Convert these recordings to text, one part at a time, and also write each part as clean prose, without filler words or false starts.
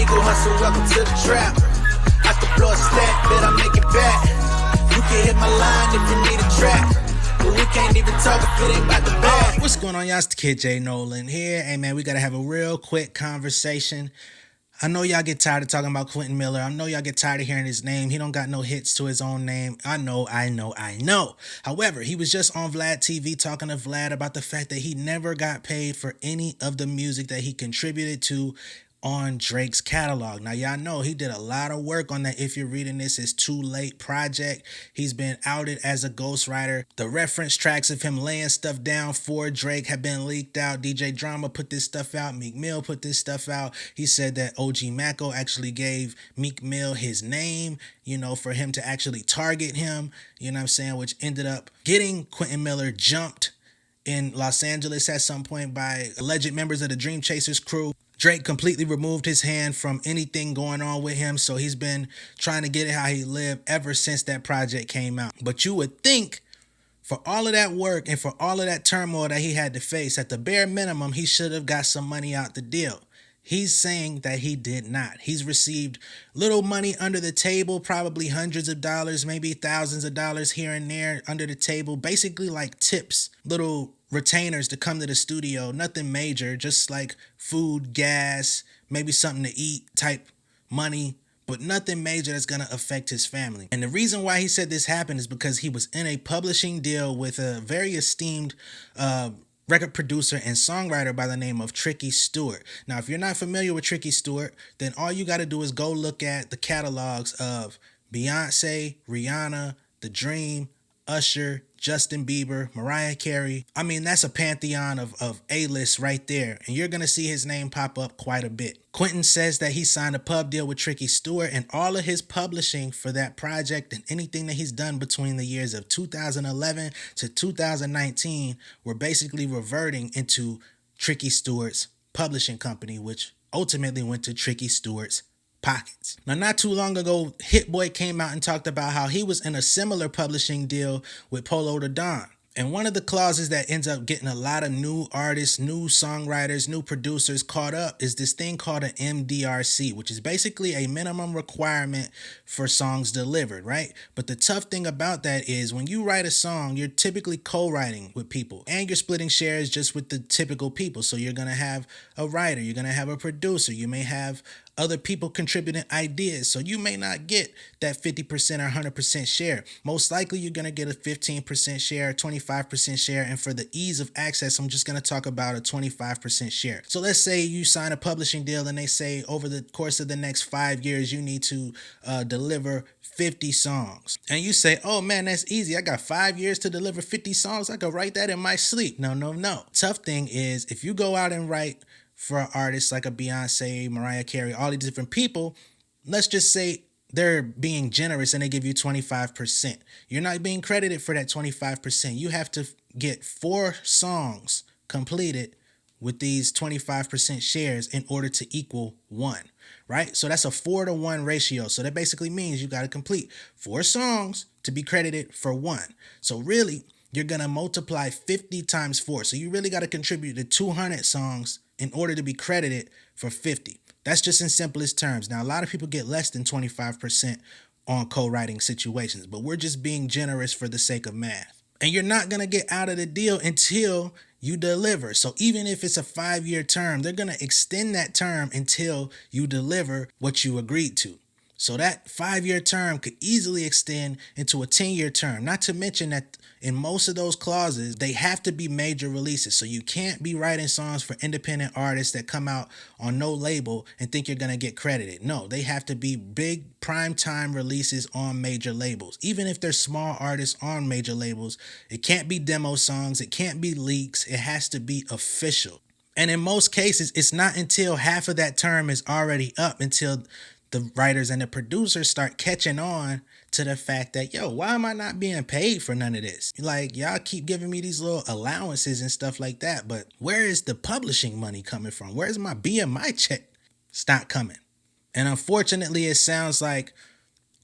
illegal hustle, welcome to the trap. I can blow a stack, bet I make it back. You can hit my line if you need a track. But we can't even talk if it ain't about the bag. What's going on, y'all? It's the kid J Nolan here. Hey man, we gotta have a real quick conversation. I know y'all get tired of talking about Quentin Miller. I know y'all get tired of hearing his name. He don't got no hits to his own name. I know. However, he was just on VladTV talking to Vlad about the fact that he never got paid for any of the music that he contributed to on Drake's catalog. Now, y'all know he did a lot of work on that If You're Reading This Is Too Late project. He's been outed as a ghostwriter. The reference tracks of him laying stuff down for Drake have been leaked out. DJ Drama put this stuff out. Meek Mill put this stuff out. He said that OG Macko actually gave Meek Mill his name, for him to actually target him, which ended up getting Quentin Miller jumped in Los Angeles at some point by alleged members of the Dream Chasers crew. Drake completely removed his hand from anything going on with him, so he's been trying to get it how he lived ever since that project came out. But you would think for all of that work and for all of that turmoil that he had to face, at the bare minimum, he should have got some money out the deal. He's saying that he did not. He's received little money under the table, probably hundreds of dollars, maybe thousands of dollars here and there under the table, basically like tips, little retainers to come to the studio, nothing major, just like food, gas, maybe something to eat type money, but nothing major that's going to affect his family. And the reason why he said this happened is because he was in a publishing deal with a very esteemed record producer and songwriter by the name of Tricky Stewart. Now, if you're not familiar with Tricky Stewart, then all you got to do is go look at the catalogs of Beyonce, Rihanna, The Dream, Usher, Justin Bieber, Mariah Carey. I mean, that's a pantheon of A-list right there, and you're going to see his name pop up quite a bit. Quentin says that he signed a pub deal with Tricky Stewart, and all of his publishing for that project and anything that he's done between the years of 2011 to 2019 were basically reverting into Tricky Stewart's publishing company, which ultimately went to Tricky Stewart's pockets. Now, not too long ago, Hit Boy came out and talked about how he was in a similar publishing deal with Polo the Don. And one of the clauses that ends up getting a lot of new artists, new songwriters, new producers caught up is this thing called an MDRC, which is basically a minimum requirement for songs delivered, right? But the tough thing about that is when you write a song, you're typically co-writing with people and you're splitting shares just with the typical people. So you're going to have a writer, you're going to have a producer, you may have other people contributing ideas. So you may not get that 50% or 100% share. Most likely you're going to get a 15% share, 25% share. And for the ease of access, I'm just going to talk about a 25% share. So let's say you sign a publishing deal and they say over the course of the next 5 years, you need to deliver 50 songs. And you say, oh man, that's easy. I got 5 years to deliver 50 songs. I could write that in my sleep. No. Tough thing is if you go out and write for artists like a Beyonce, Mariah Carey, all these different people, let's just say they're being generous and they give you 25%. You're not being credited for that 25%. You have to get 4 songs completed with these 25% shares in order to equal 1, right? So that's a 4-to-1 ratio. So that basically means you got to complete 4 songs to be credited for 1. So really, you're going to multiply 50 times 4. So you really got to contribute to 200 songs in order to be credited for 50. That's just in simplest terms. Now, a lot of people get less than 25% on co-writing situations, but we're just being generous for the sake of math. And you're not going to get out of the deal until you deliver. So even if it's a 5-year term, they're going to extend that term until you deliver what you agreed to. So that 5-year term could easily extend into a 10-year term. Not to mention that in most of those clauses, they have to be major releases. So you can't be writing songs for independent artists that come out on no label and think you're going to get credited. No, they have to be big primetime releases on major labels. Even if they're small artists on major labels, it can't be demo songs. It can't be leaks. It has to be official. And in most cases, it's not until half of that term is already up until the writers and the producers start catching on to the fact that, yo, why am I not being paid for none of this? Like, y'all keep giving me these little allowances and stuff like that, but where is the publishing money coming from? Where's my BMI check? It's not coming. And unfortunately, it sounds like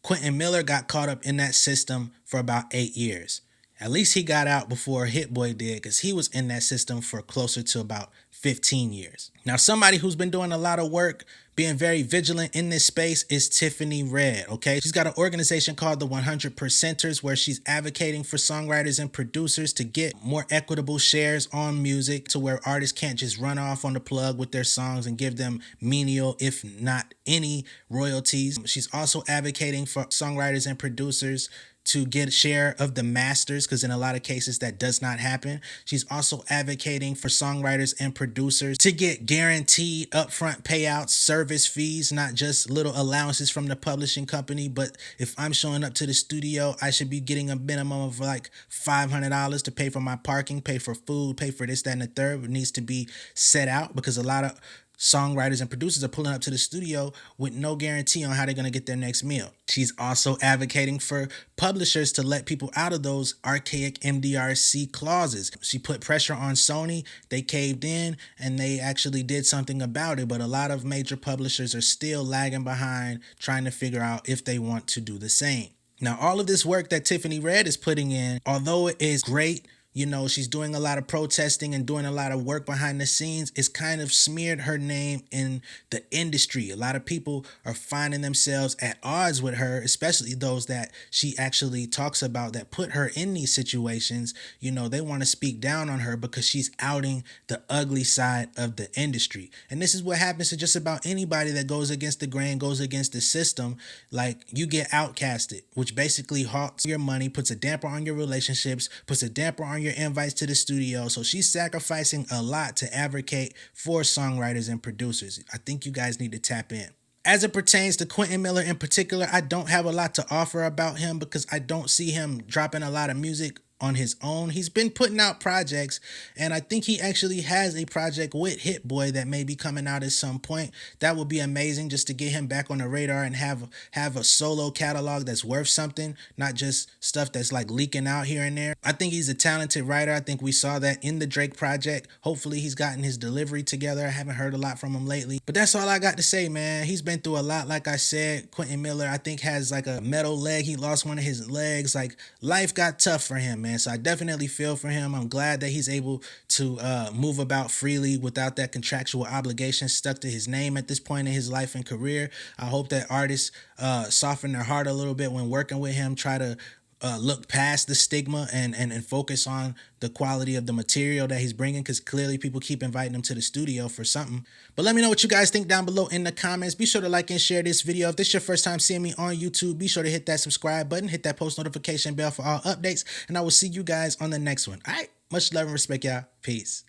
Quentin Miller got caught up in that system for about 8 years. At least he got out before Hit Boy did, because he was in that system for closer to about 15 years. Now, somebody who's been doing a lot of work, being very vigilant in this space is Tiffany Red, okay? She's got an organization called the 100 Percenters where she's advocating for songwriters and producers to get more equitable shares on music to where artists can't just run off on the plug with their songs and give them menial, if not any, royalties. She's also advocating for songwriters and producers to get a share of the masters, because in a lot of cases that does not happen. She's also advocating for songwriters and producers to get guaranteed upfront payouts, service fees, not just little allowances from the publishing company, but if I'm showing up to the studio, I should be getting a minimum of like $500 to pay for my parking, pay for food, pay for this, that, and the third. It needs to be set out because a lot of songwriters and producers are pulling up to the studio with no guarantee on how they're going to get their next meal. She's also advocating for publishers to let people out of those archaic MDRC clauses. She put pressure on Sony, they caved in, and they actually did something about it, but a lot of major publishers are still lagging behind trying to figure out if they want to do the same. Now, all of this work that Tiffany Red is putting in, although it is great, you know, she's doing a lot of protesting and doing a lot of work behind the scenes, it's kind of smeared her name in the industry. A lot of people are finding themselves at odds with her, especially those that she actually talks about that put her in these situations. You know, they want to speak down on her because she's outing the ugly side of the industry. And this is what happens to just about anybody that goes against the grain, goes against the system. Like, you get outcasted, which basically halts your money, puts a damper on your relationships, puts a damper on your invites to the studio. So she's sacrificing a lot to advocate for songwriters and producers. I think you guys need to tap in. As it pertains to Quentin Miller in particular, I don't have a lot to offer about him because I don't see him dropping a lot of music on his own. He's been putting out projects, and I think he actually has a project with Hit Boy that may be coming out at some point. That would be amazing, just to get him back on the radar and have a solo catalog that's worth something, not just stuff that's like leaking out here and there. I think he's a talented writer. I think we saw that in the Drake project. Hopefully he's gotten his delivery together. I haven't heard a lot from him lately, but that's all I got to say, man. He's been through a lot. Like I said, Quentin Miller, I think, has like a metal leg. He lost one of his legs. Like, life got tough for him, man. So I definitely feel for him. I'm glad that he's able to move about freely without that contractual obligation stuck to his name at this point in his life and career. I hope that artists soften their heart a little bit when working with him, try to look past the stigma and focus on the quality of the material that he's bringing, because clearly people keep inviting him to the studio for something. But let me know what you guys think down below in the comments. Be sure to like and share this video. If this is your first time seeing me on YouTube, be sure to hit that subscribe button, hit that post notification bell for all updates, and I will see you guys on the next one. All right, much love and respect, y'all. Peace.